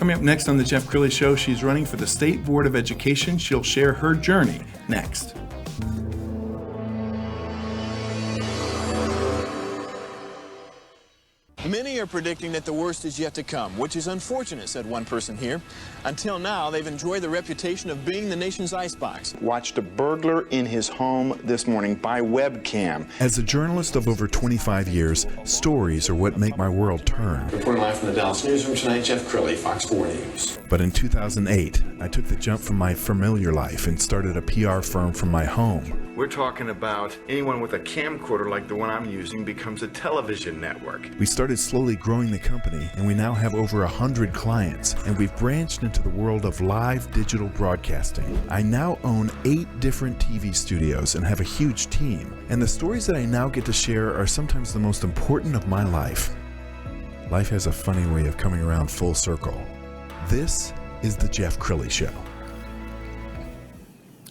Coming up next on the Jeff Crilley Show, she's running for the State Board of Education. She'll share her journey next. Many are predicting that the worst is yet to come, which is unfortunate, said one person here. Until now, they've enjoyed the reputation of being the nation's icebox. Watched a burglar in his home this morning by webcam. As a journalist of over 25 years, stories are what make my world turn. Reporting live from the Dallas newsroom tonight, Jeff Crilley, Fox 4 News. But in 2008, I took the jump from my familiar life and started a PR firm from my home. We're talking about anyone with a camcorder like the one I'm using becomes a television network. We started slowly growing the company, and we now have over 100 clients, and we've branched into the world of live digital broadcasting. I now own 8 different TV studios and have a huge team, and the stories that I now get to share are sometimes the most important of my life. Life has a funny way of coming around full circle. This is the Jeff Crilley Show.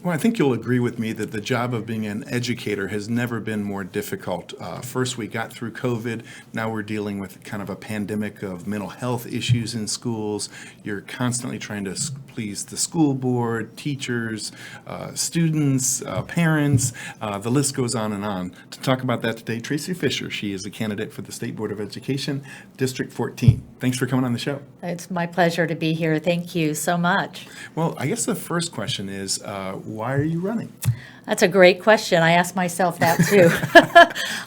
Well, I think you'll agree with me that the job of being an educator has never been more difficult. First, we got through COVID. Now we're dealing with kind of a pandemic of mental health issues in schools. You're constantly trying to please the school board, teachers, students, parents. The list goes on and on. To talk about that today, Tracy Fisher. She is a candidate for the State Board of Education, District 14. Thanks for coming on the show. It's my pleasure to be here. Thank you so much. Well, I guess the first question is, why are you running? That's a great question. I asked myself that too.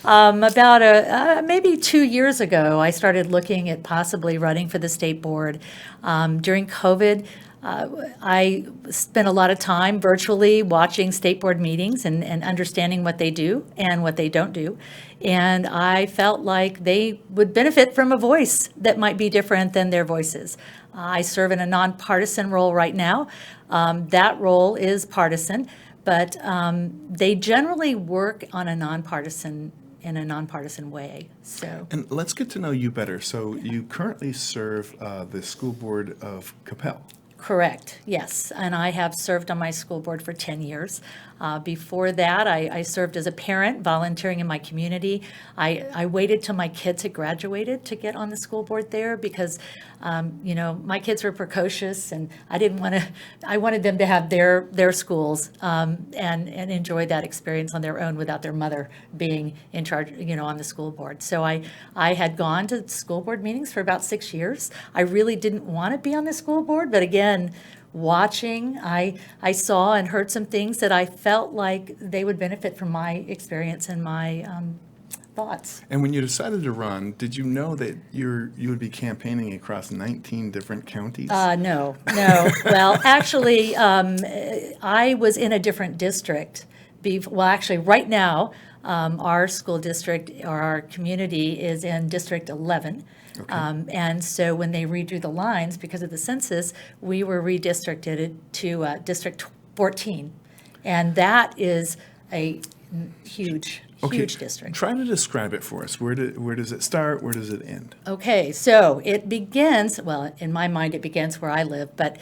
About maybe 2 years ago, I started looking at possibly running for the state board. During COVID, I spent a lot of time virtually watching state board meetings and understanding what they do and what they don't do. And I felt like they would benefit from a voice that might be different than their voices. I serve in a nonpartisan role right now. That role is partisan, but they generally work on in a nonpartisan way. So. And let's get to know you better. So you currently serve the school board of Capel. Correct, yes. And I have served on my school board for 10 years. Before that, I served as a parent, volunteering in my community. I waited till my kids had graduated to get on the school board there because, my kids were precocious and I wanted them to have their schools and enjoy that experience on their own without their mother being in charge, on the school board. So I had gone to school board meetings for about 6 years. I really didn't want to be on the school board, but again, watching, I saw and heard some things that I felt like they would benefit from my experience and my thoughts. And when you decided to run, did you know that you would be campaigning across 19 different counties? No. Well, actually, I was in a different district. Actually, right now, our school district or our community is in District 11. Okay. And so when they redrew the lines, because of the census, we were redistricted to District 14. And that is a huge district. Try to describe it for us. Where does it start? Where does it end? Okay, so it begins, well, in my mind, it begins where I live, but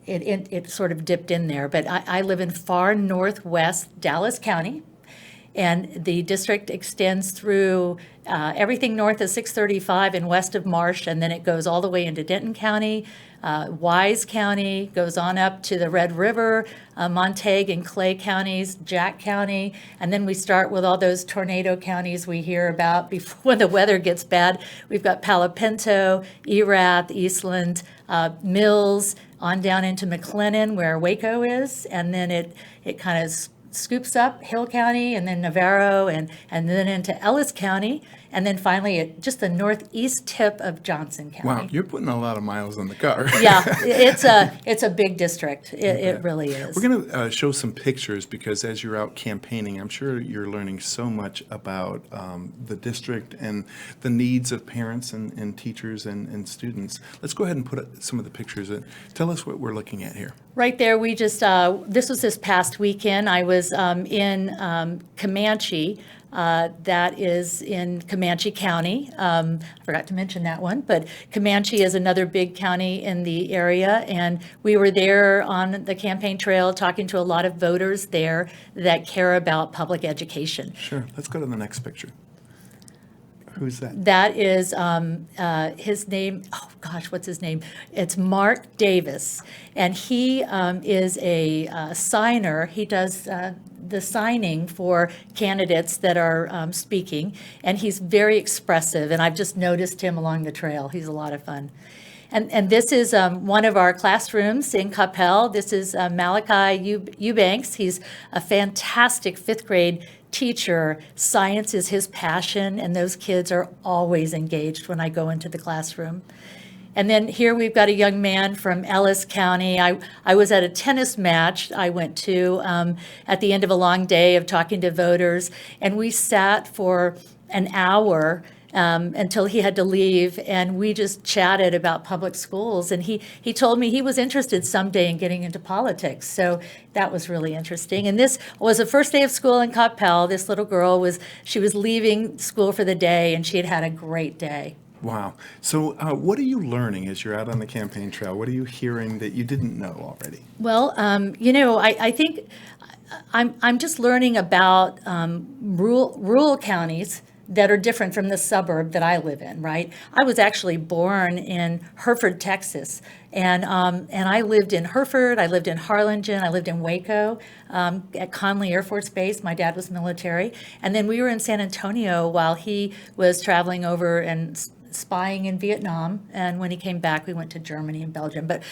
it sort of dipped in there. But I live in far northwest Dallas County. And the district extends through everything north of 635 and west of Marsh, and then it goes all the way into Denton County, Wise County, goes on up to the Red River, Montague and Clay counties, Jack County, and then we start with all those tornado counties we hear about before when the weather gets bad. We've got Palo Pinto, Erath, Eastland, Mills, on down into McLennan where Waco is, and then it kind of scoops up Hill County and then Navarro and then into Ellis County and then finally at just the northeast tip of Johnson County. Wow, you're putting a lot of miles on the car. Yeah, it's a big district. It really is. We're going to show some pictures because as you're out campaigning, I'm sure you're learning so much about the district and the needs of parents and teachers and students. Let's go ahead and put some of the pictures in. Tell us what we're looking at here. Right there, we just, this was this past weekend. I was in Comanche. That is in Comanche County. I forgot to mention that one, but Comanche is another big county in the area, and we were there on the campaign trail talking to a lot of voters there that care about public education. Sure. Let's go to the next picture. Who's that? That is his name. Oh gosh, what's his name? It's Mark Davis, and he is a signer. He does the signing for candidates that are speaking, and he's very expressive. And I've just noticed him along the trail. He's a lot of fun. And this is one of our classrooms in Coppell. This is Malachi Eubanks. He's a fantastic fifth grade teacher. Science is his passion, and those kids are always engaged when I go into the classroom. And then here we've got a young man from Ellis County. I was at a tennis match I went to at the end of a long day of talking to voters, and we sat for an hour until he had to leave, and we just chatted about public schools. And he told me he was interested someday in getting into politics. So that was really interesting. And this was the first day of school in Coppell. This little girl was leaving school for the day, and she had had a great day. Wow. So what are you learning as you're out on the campaign trail? What are you hearing that you didn't know already? Well, I think I'm just learning about rural counties that are different from the suburb that I live in, right? I was actually born in Hereford, Texas, and I lived in Hereford, I lived in Harlingen, I lived in Waco, at Conley Air Force Base. My dad was military, and then we were in San Antonio while he was traveling over and spying in Vietnam, and when he came back, we went to Germany and Belgium. But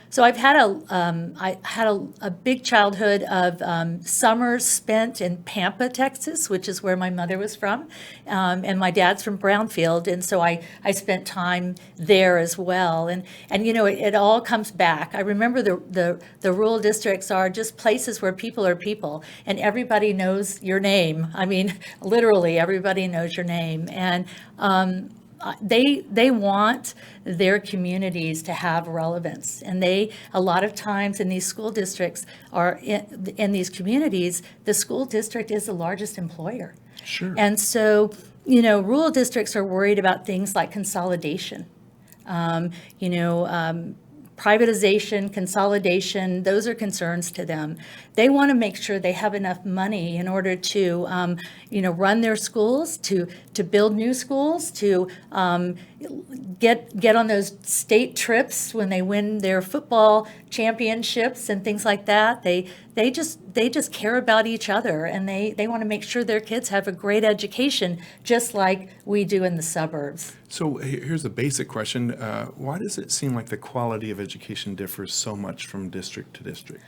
so I've had a big childhood of summers spent in Pampa, Texas, which is where my mother was from, and my dad's from Brownfield, and so I spent time there as well. And it all comes back. I remember the rural districts are just places where people are people, and everybody knows your name. I mean, literally everybody knows your name, and they want their communities to have relevance, and a lot of times in these school districts in these communities, the school district is the largest employer. Sure. And so, rural districts are worried about things like consolidation, privatization, consolidation, those are concerns to them. They want to make sure they have enough money in order to, run their schools, to build new schools, to get on those state trips when they win their football championships and things like that. They just care about each other, and they want to make sure their kids have a great education, just like we do in the suburbs. So here's a basic question. Why does it seem like the quality of education differs so much from district to district?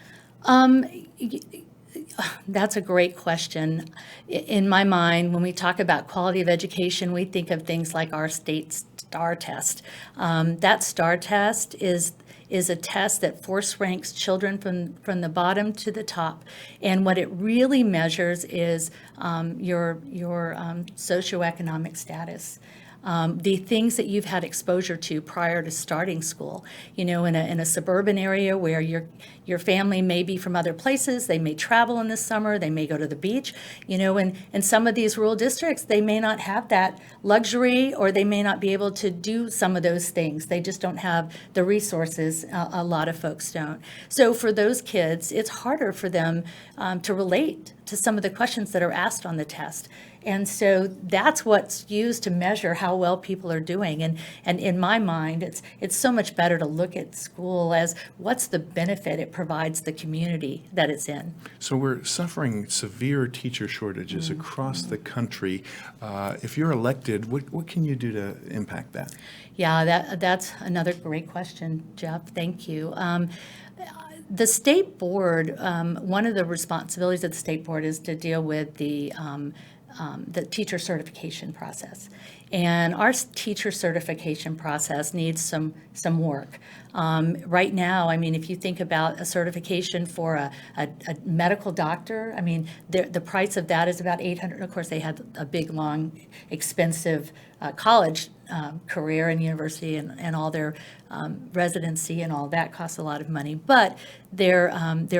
That's a great question. In my mind, when we talk about quality of education, we think of things like our state STAR test. That STAR test is a test that force ranks children from the bottom to the top. And what it really measures is your socioeconomic status. The things that you've had exposure to prior to starting school. In a suburban area where your family may be from other places, they may travel in the summer, they may go to the beach, in some of these rural districts, they may not have that luxury, or they may not be able to do some of those things. They just don't have the resources. A lot of folks don't. So for those kids, it's harder for them to relate to some of the questions that are asked on the test. And so that's what's used to measure how well people are doing. And in my mind, it's so much better to look at school as what's the benefit it provides the community that it's in. So we're suffering severe teacher shortages across the country. If you're elected, what can you do to impact that? Yeah, that's another great question, Jeff. Thank you. The state board, one of the responsibilities of the state board is to deal with the teacher certification process. And our teacher certification process needs some work. Right now, if you think about a certification for a medical doctor, the price of that is about $800. Of course, they had a big, long, expensive college career and university and all their residency and all that costs a lot of money. But their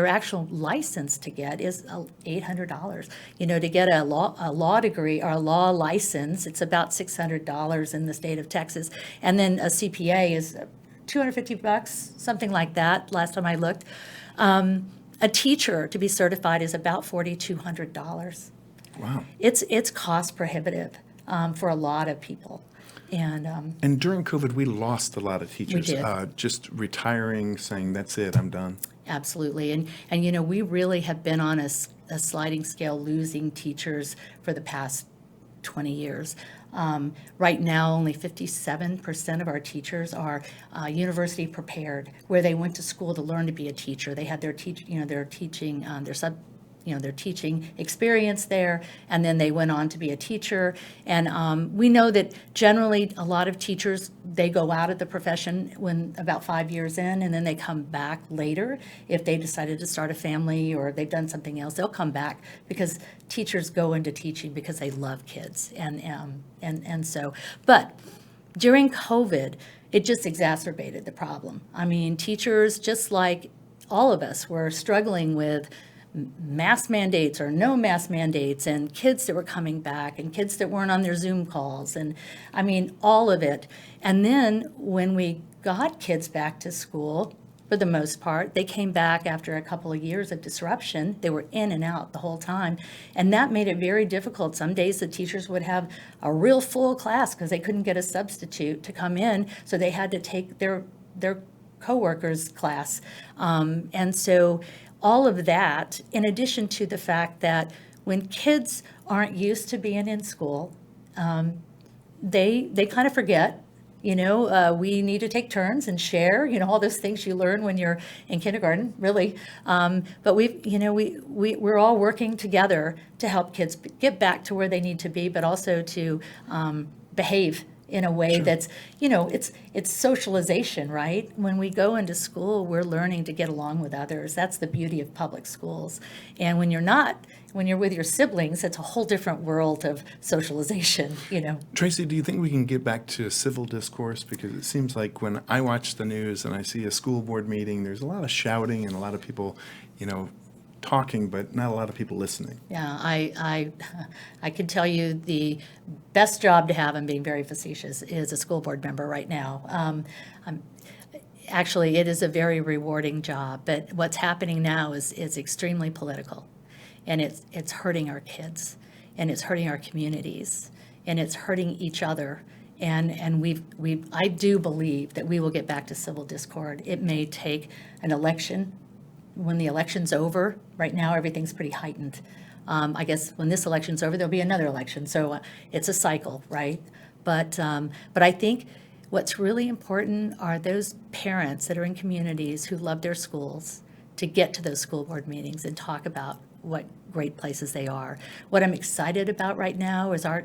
actual license to get is $800. To get a law degree or a law license, it's about $600 in the state of Texas, and then a CPA is $250, something like that. Last time I looked, a teacher to be certified is about $4,200. Wow. It's cost prohibitive. for a lot of people. And during COVID, we lost a lot of teachers. We did. Just retiring, saying, that's it, I'm done. Absolutely. And you know, we really have been on a sliding scale losing teachers for the past 20 years. Right now, only 57% of our teachers are university prepared, where they went to school to learn to be a teacher. They had their their teaching experience there, and then they went on to be a teacher. And we know that generally a lot of teachers, they go out of the profession when about 5 years in, and then they come back later. If they decided to start a family or they've done something else, they'll come back, because teachers go into teaching because they love kids. And so, but during COVID, it just exacerbated the problem. I mean, teachers, just like all of us, were struggling with mask mandates or no mask mandates, and kids that were coming back and kids that weren't on their Zoom calls, and I mean, all of it. And then when we got kids back to school, for the most part, they came back after a couple of years of disruption. They were in and out the whole time, and that made it very difficult. Some days the teachers would have a real full class because they couldn't get a substitute to come in, so they had to take their coworkers' class. And so all of that, in addition to the fact that when kids aren't used to being in school, they kind of forget. We need to take turns and share, all those things you learn when you're in kindergarten, really. But we're all working together to help kids get back to where they need to be, but also to behave in a way that's, it's socialization, right? When we go into school, we're learning to get along with others. That's the beauty of public schools. And when you're with your siblings, it's a whole different world of socialization, Tracy, do you think we can get back to civil discourse? Because it seems like when I watch the news and I see a school board meeting, there's a lot of shouting and a lot of people, talking, but not a lot of people listening. Yeah, I can tell you the best job to have, I'm being very facetious, is a school board member right now. Actually, it is a very rewarding job, but what's happening now is extremely political, and it's hurting our kids, and it's hurting our communities, and it's hurting each other. And I do believe that we will get back to civil discord. It may take an election. When the election's over, right now everything's pretty heightened. I guess when this election's over, there'll be another election. So it's a cycle, right? But I think what's really important are those parents that are in communities who love their schools to get to those school board meetings and talk about what great places they are. What I'm excited about right now is our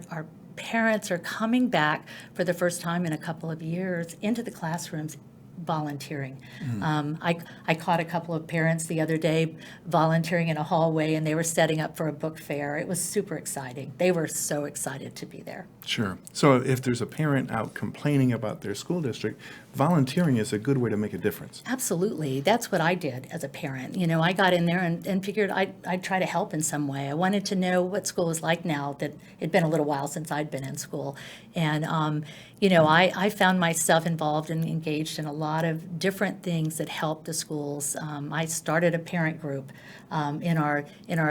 parents are coming back for the first time in a couple of years into the classrooms volunteering. I caught a couple of parents the other day volunteering in a hallway, and they were setting up for a book fair. It was super exciting. They were so excited to be there. Sure. So if there's a parent out complaining about their school district, volunteering is a good way to make a difference. Absolutely. That's what I did as a parent. I got in there and figured I'd try to help in some way. I wanted to know what school is like now that it'd been a little while since I'd been in school. And, I found myself involved and engaged in a lot of different things that help the schools. I started a parent group in our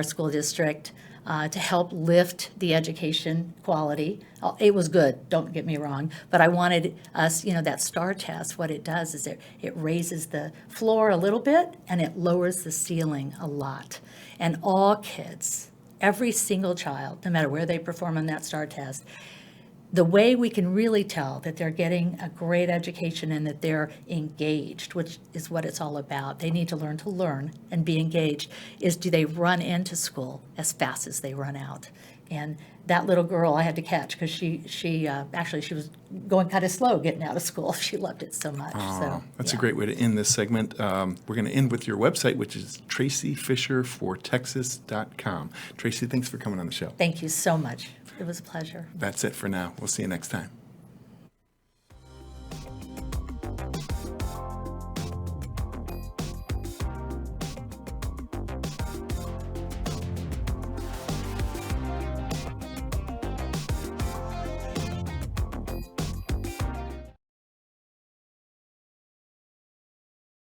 school district to help lift the education quality. It was good, don't get me wrong, but I wanted us, that STAR test, what it does is it raises the floor a little bit and it lowers the ceiling a lot. And all kids, every single child, no matter where they perform on that STAR test, the way we can really tell that they're getting a great education and that they're engaged, which is what it's all about. They need to learn and be engaged, is do they run into school as fast as they run out? And that little girl I had to catch because she was going kind of slow getting out of school. She loved it so much. That's a great way to end this segment. We're going to end with your website, which is tracyfisherfortexas.com. Tracy, thanks for coming on the show. Thank you so much. It was a pleasure. That's it for now. We'll see you next time.